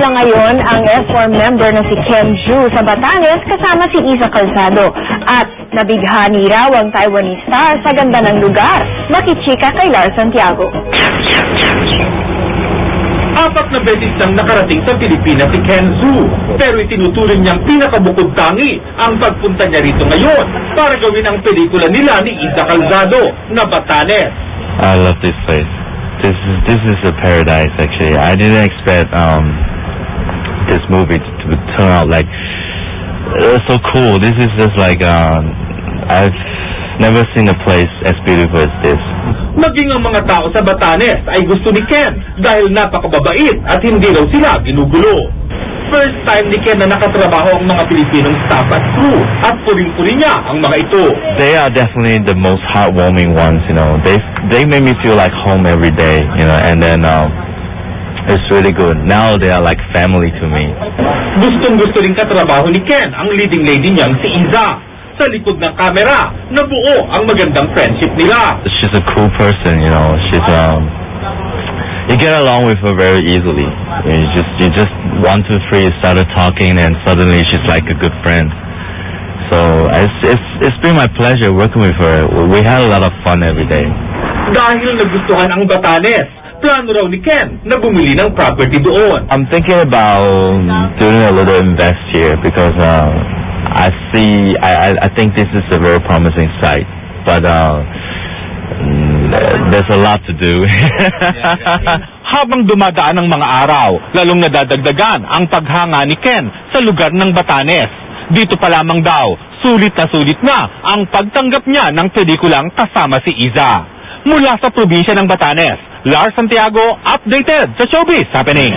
Dinala ngayon ang F4 member na si Ken Ju sa Batanes kasama si Iza Calzado. At nabighani raw ang Taiwanese star sa ganda ng lugar. Makichika kay Lars Santiago. 4 na beses nang nakarating sa Pilipinas si Ken Ju, pero itinuturing niyang pinakabukod-tangi ang pagpunta niya rito ngayon para gawin ang pelikula nila ni Iza Calzado na Batanes. I love this place. This is a paradise actually. I didn't expect this movie to turn out like so cool. This is just like I've never seen a place as beautiful as this. Maging ang mga tao sa Batanes ay gusto ni Ken dahil napakababait at hindi raw sila ginugulo. First time ni Ken na nakatrabaho ang mga Pilipinong staff at crew at puring-puri niya ang mga ito. They are definitely the most heartwarming ones, you know. They make me feel like home every day, you know, and then it's really good. Now they are like family to me. Gustong-gusto rin katrabaho ni Ken ang leading lady niyang si Iza. Sa likod ng kamera, nabuo ang magandang friendship nila. She's a cool person, you know. She's you get along with her very easily. You just 1, 2, 3 started talking, and suddenly she's like a good friend. So it's been my pleasure working with her. We had a lot of fun every day. Dahil nagustuhan ang Batanes, plano raw ni Ken na bumili ng property doon. I'm thinking about doing a little invest here because I think this is a very promising site, but there's a lot to do. Habang dumadaan ang mga araw, lalong nadadagdagan ang paghanga ni Ken sa lugar ng Batanes. Dito pa lamang daw, sulit na ang pagtanggap niya ng pelikulang kasama si Iza. Mula sa probinsya ng Batanes, Lars Santiago, updated sa Showbiz Happening.